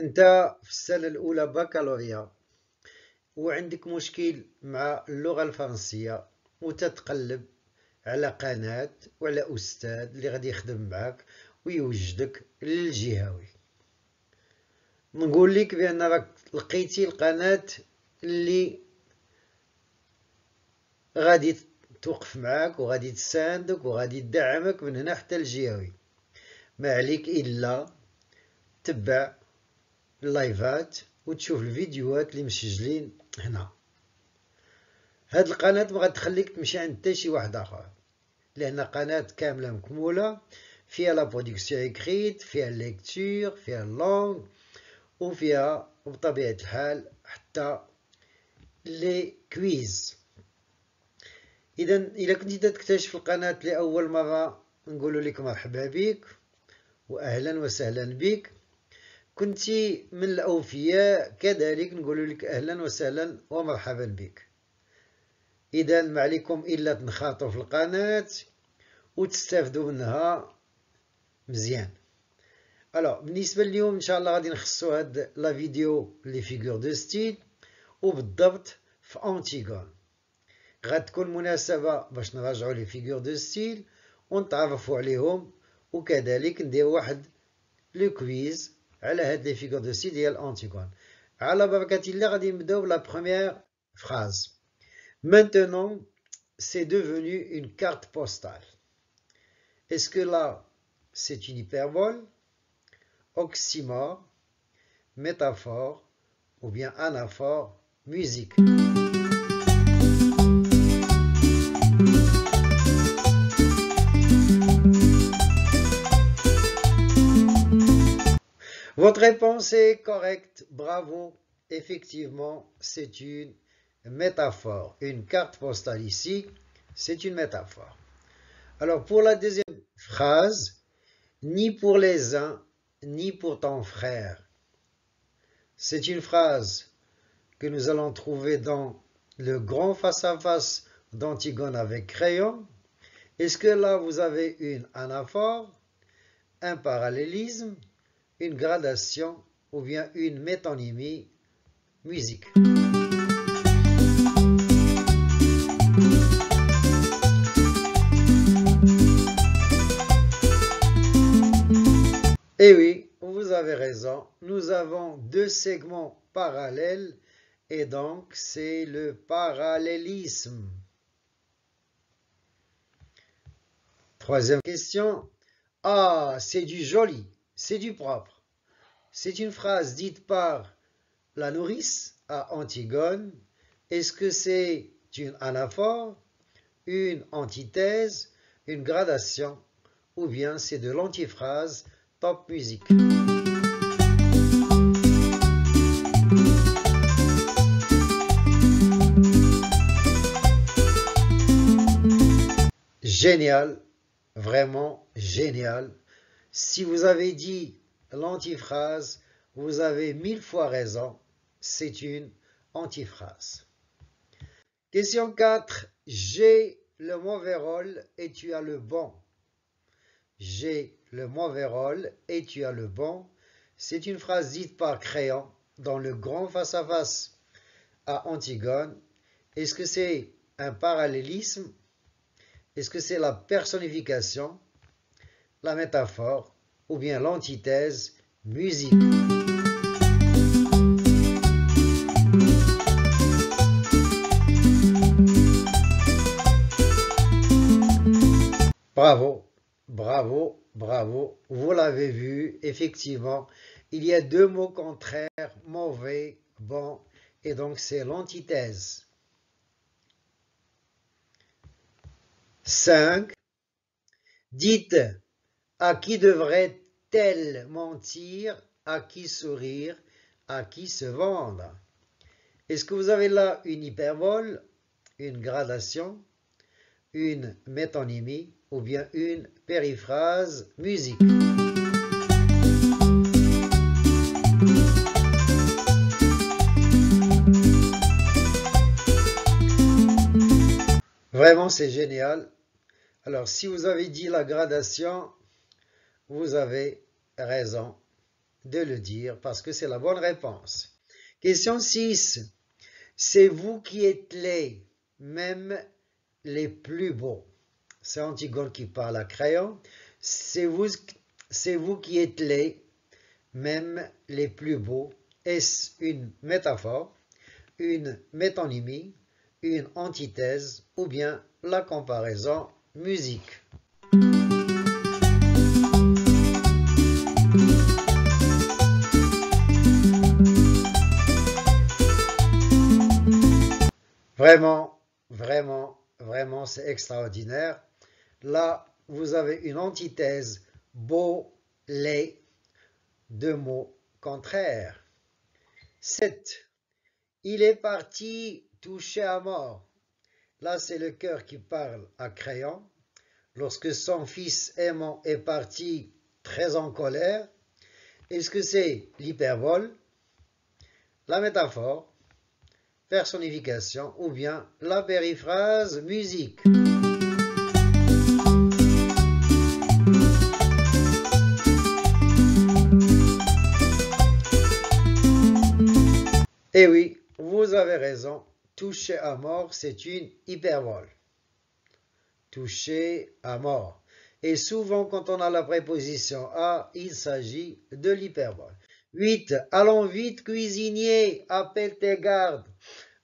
انت في السنة الأولى بكالوريا وعندك مشكل مع اللغة الفرنسية وتتقلب على قناة وعلى أستاذ اللي غادي يخدم معاك ويوجدك للجهوي. نقول لك بأن راك لقيتي القناة اللي غادي توقف معاك وغادي تساندك وغادي تدعمك من هنا حتى الجهوي. ما عليك إلا تبع اللايفات وتشوف الفيديوهات اللي مسجلين هنا. هاد القناة ما غتخليك تمشي عند حتى شي واحد آخر، لأن قناة كاملة مكمولة فيها لا برودكسيون إكريت، فيها الليكتور، فيها اللونغ، وفيها بطبيعة الحال حتى لي كويز. إذا كنتي تكتشف القناة لأول مرة نقول لك مرحبا بك وأهلا وسهلا بك. كنتي من الأوفياء كذلك نقول لك أهلا وسهلا ومرحبا بك. إذا ما عليكم إلا تنخرطوا في القناة وتستافدوا منها مزيان. بالنسبة اليوم إن شاء الله غادي نخصو هاد لا فيديو لي فيغور دو ستيل وبالضبط في أنتيغون. غتكون مناسبة باش نراجعوا لي فيغور دو ستيل ونتعرفوا عليهم، وكذلك ندير واحد لو كويز على هاد لي فيغور دو ستيل ديال أنتيغون. على بركة الله غادي نبداو بلا بروميير phrase. Maintenant, c'est devenu une carte postale. Est-ce que là, c'est une hyperbole, oxymore, métaphore ou bien anaphore, musique? Votre réponse est correcte, bravo. Effectivement, c'est une métaphore. Une carte postale ici, c'est une métaphore. Alors pour la deuxième phrase, ni pour les uns, ni pour ton frère. C'est une phrase que nous allons trouver dans le grand face-à-face d'Antigone avec Créon. Est-ce que là vous avez une anaphore, un parallélisme, une gradation ou bien une métonymie? Musique. Eh oui, vous avez raison, nous avons deux segments parallèles et donc c'est le parallélisme. Troisième question. Ah, c'est du joli, c'est du propre. C'est une phrase dite par la nourrice à Antigone. Est-ce que c'est une anaphore, une antithèse, une gradation ou bien c'est de l'antiphrase? Top musique. Génial, vraiment génial. Si vous avez dit l'antiphrase, vous avez 1000 fois raison, c'est une antiphrase. Question 4. J'ai le mauvais rôle et tu as le bon. J'ai le mauvais rôle et tu as le bon. C'est une phrase dite par Créon dans le grand face-à-face à Antigone. Est-ce que c'est un parallélisme? Est-ce que c'est la personnification, la métaphore ou bien l'antithèse? Musique. Bravo, bravo, bravo. Vous l'avez vu, effectivement, il y a deux mots contraires, mauvais, bon, et donc c'est l'antithèse. 5. Dites, à qui devrait-elle mentir, à qui sourire, à qui se vendre? Est-ce que vous avez là une hyperbole, une gradation, une métonymie ou bien une périphrase? Musique. Vraiment, c'est génial. Alors, si vous avez dit la gradation, vous avez raison. de le dire parce que c'est la bonne réponse. Question 6. C'est vous qui êtes laid, même les plus beaux. C'est Antigone qui parle à Créon. C'est vous qui êtes laid, même les plus beaux. Est-ce une métaphore, une métonymie, une antithèse ou bien la comparaison musique? Vraiment, vraiment, vraiment, c'est extraordinaire. Là, vous avez une antithèse, beau, laid, deux mots contraires. 7. Il est parti touché à mort. Là, c'est le cœur qui parle à Créon. Lorsque son fils aimant est parti très en colère, est-ce que c'est l'hyperbole, la métaphore, personnification ou bien la périphrase musique? Eh oui, vous avez raison, toucher à mort, c'est une hyperbole. Toucher à mort. Et souvent, quand on a la préposition à, il s'agit de l'hyperbole. 8. Allons vite, cuisinier, appelle tes gardes.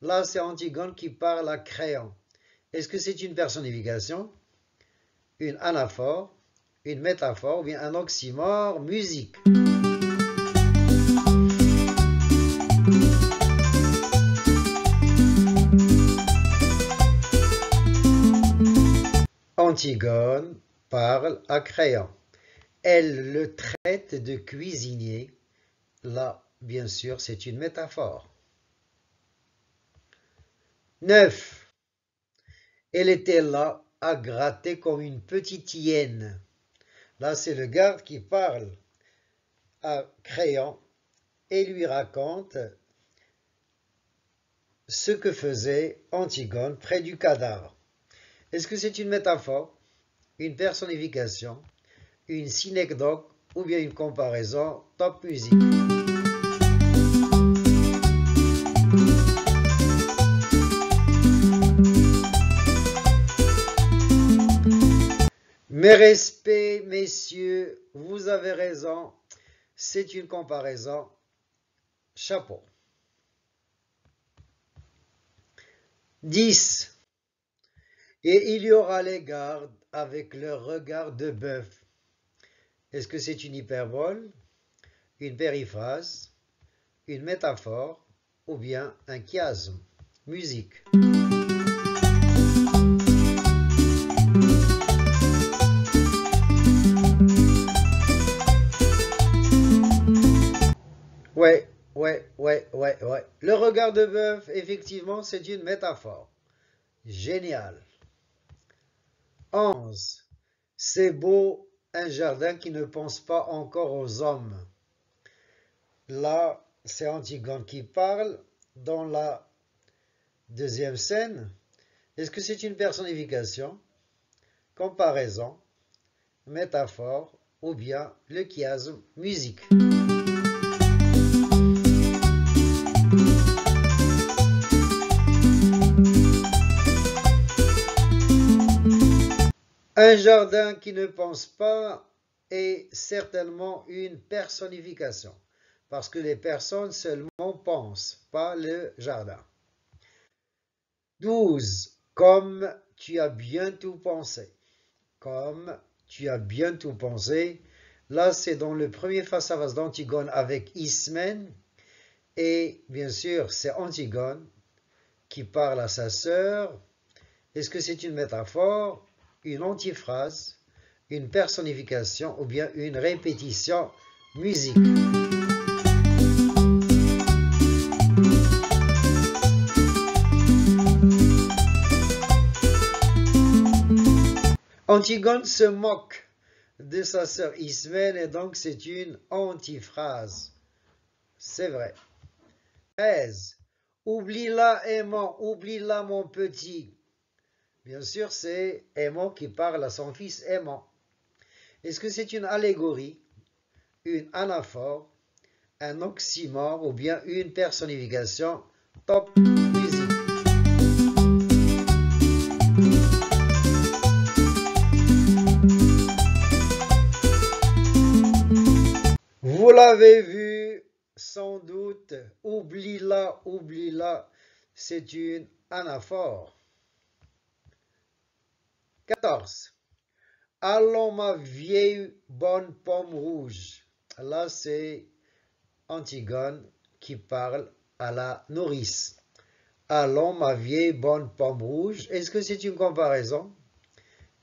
Là, c'est Antigone qui parle à Créon. Est-ce que c'est une personnification, une anaphore, une métaphore ou bien un oxymore musique? Antigone parle à Créon. Elle le traite de cuisinier. Là, bien sûr, c'est une métaphore. 9. Elle était là à gratter comme une petite hyène. Là, c'est le garde qui parle à Créon et lui raconte ce que faisait Antigone près du cadavre. Est-ce que c'est une métaphore, une personnification, une synecdoque ou bien une comparaison top musique? Mes respects, messieurs, vous avez raison, c'est une comparaison chapeau. 10. Et il y aura les gardes avec leur regard de bœuf. Est-ce que c'est une hyperbole, une périphrase, une métaphore ou bien un chiasme? Musique. Ouais. Le regard de bœuf, effectivement, c'est une métaphore. Génial. 11. C'est beau un jardin qui ne pense pas encore aux hommes. Là, c'est Antigone qui parle dans la deuxième scène. Est-ce que c'est une personnification, comparaison, métaphore ou bien le chiasme musique? Un jardin qui ne pense pas est certainement une personnification, parce que les personnes seulement pensent, pas le jardin. 12. Comme tu as bien tout pensé. Comme tu as bien tout pensé. Là, c'est dans le premier face-à-face d'Antigone avec Ismène. Et bien sûr, c'est Antigone qui parle à sa sœur. Est-ce que c'est une métaphore, une antiphrase, une personnification ou bien une répétition musique? Antigone se moque de sa sœur Ismène et donc c'est une antiphrase. C'est vrai. 13. Oublie-la, aimant, oublie-la, mon petit. Bien sûr, c'est Aimant qui parle à son fils Aimant. Est-ce que c'est une allégorie, une anaphore, un oxymore ou bien une personnification. Top musique. Vous l'avez vu sans doute, oublie-la, c'est une anaphore. 14. Allons ma vieille bonne pomme rouge. Là, c'est Antigone qui parle à la nourrice. Allons ma vieille bonne pomme rouge. Est-ce que c'est une comparaison,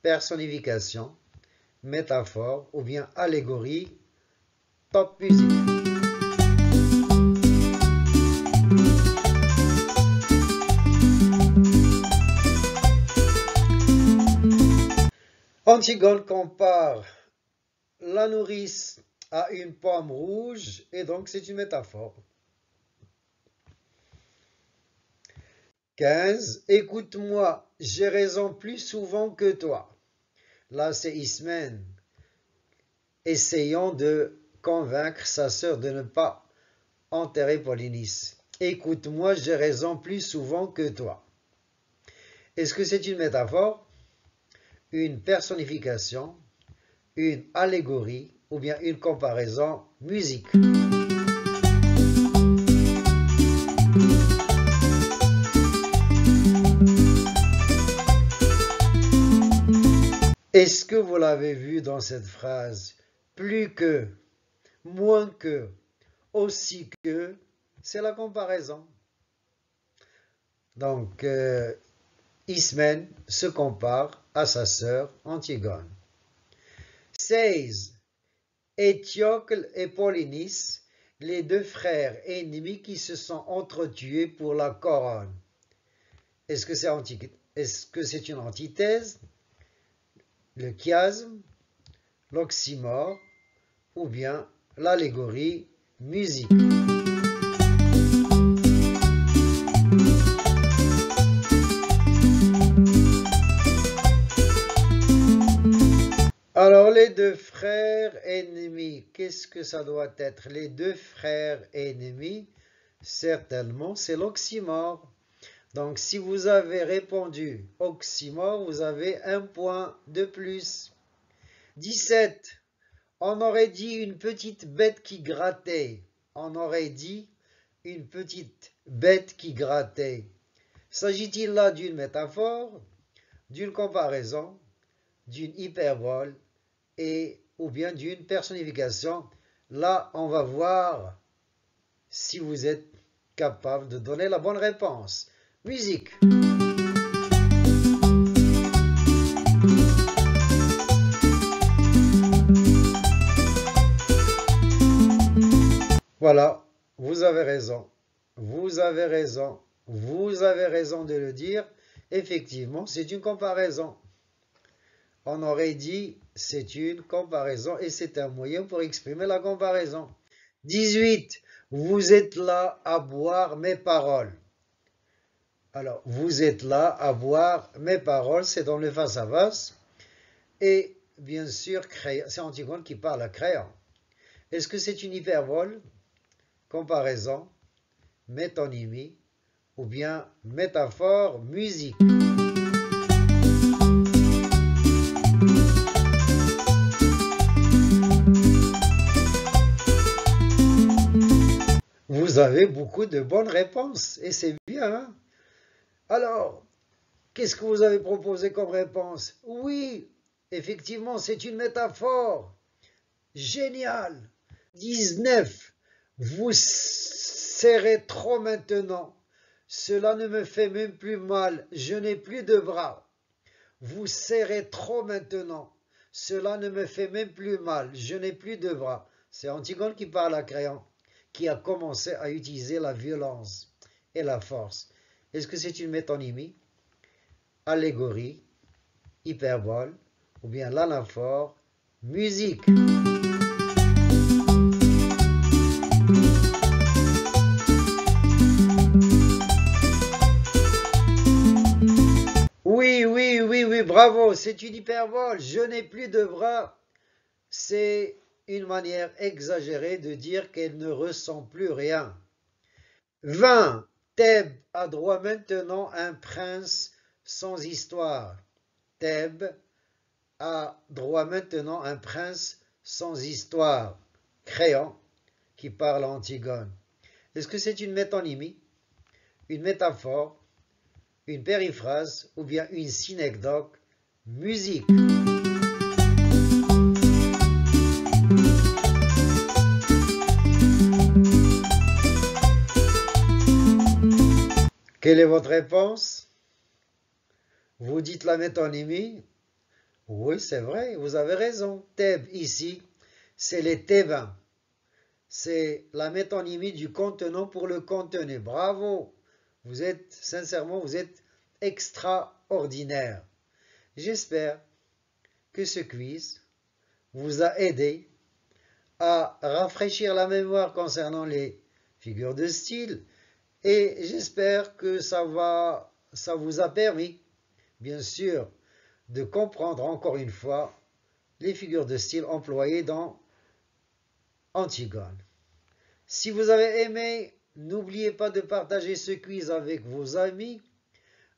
personnification, métaphore ou bien allégorie? Top musique. Antigone compare la nourrice à une pomme rouge et donc c'est une métaphore. 15. Écoute-moi, j'ai raison plus souvent que toi. Là, c'est Ismène essayant de convaincre sa sœur de ne pas enterrer Polynice. Écoute-moi, j'ai raison plus souvent que toi. Est-ce que c'est une métaphore, une personnification, une allégorie ou bien une comparaison musique? Est-ce que vous l'avez vu dans cette phrase? Plus que, moins que, aussi que, c'est la comparaison. Donc, Ismène se compare à sa sœur Antigone. 16. Étiocle et Polynice, les deux frères ennemis qui se sont entretués pour la couronne. Est-ce que c'est une antithèse, le chiasme, l'oxymore ou bien l'allégorie musique? Alors, les deux frères ennemis, qu'est-ce que ça doit être? Les deux frères ennemis, certainement, c'est l'oxymore. Donc, si vous avez répondu oxymore, vous avez un point de plus. 17. On aurait dit une petite bête qui grattait. On aurait dit une petite bête qui grattait. S'agit-il là d'une métaphore, d'une comparaison, d'une hyperbole ou bien d'une personnification? Là, on va voir si vous êtes capable de donner la bonne réponse. Musique. Voilà, vous avez raison. Vous avez raison. Vous avez raison de le dire. Effectivement, c'est une comparaison. On aurait dit c'est une comparaison et c'est un moyen pour exprimer la comparaison. 18. Vous êtes là à boire mes paroles. Alors, vous êtes là à boire mes paroles, c'est dans le face-à-face. Et bien sûr, c'est Antigone qui parle à Créon. Est-ce que c'est une hyperbole, comparaison, métonymie ou bien métaphore, musique? Vous avez beaucoup de bonnes réponses et c'est bien, hein? Alors, qu'est-ce que vous avez proposé comme réponse? Oui, effectivement, c'est une métaphore. Génial. 19. Vous serrez trop maintenant. Cela ne me fait même plus mal. Je n'ai plus de bras. Vous serrez trop maintenant. Cela ne me fait même plus mal. Je n'ai plus de bras. C'est Antigone qui parle à Créon, qui a commencé à utiliser la violence et la force. Est-ce que c'est une métonymie, allégorie, hyperbole ou bien l'anaphore, musique? Oui, bravo, c'est une hyperbole. Je n'ai plus de bras. C'est une manière exagérée de dire qu'elle ne ressent plus rien. 20. Thèbes a droit maintenant un prince sans histoire. Thèbes a droit maintenant un prince sans histoire. Créon qui parle à Antigone. Est-ce que c'est une métonymie, une métaphore, une périphrase ou bien une synecdoque? Musique. Quelle est votre réponse? Vous dites la métonymie? Oui, c'est vrai, vous avez raison. Thèbes, ici, c'est les Thébains. C'est la métonymie du contenant pour le contenu. Bravo! Sincèrement, vous êtes extraordinaire. J'espère que ce quiz vous a aidé à rafraîchir la mémoire concernant les figures de style et j'espère que ça vous a permis, bien sûr, de comprendre encore une fois les figures de style employées dans Antigone. Si vous avez aimé, n'oubliez pas de partager ce quiz avec vos amis,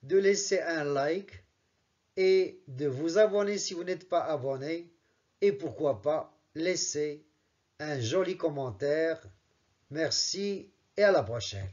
de laisser un like et de vous abonner si vous n'êtes pas abonné et pourquoi pas laisser un joli commentaire. Merci et à la prochaine.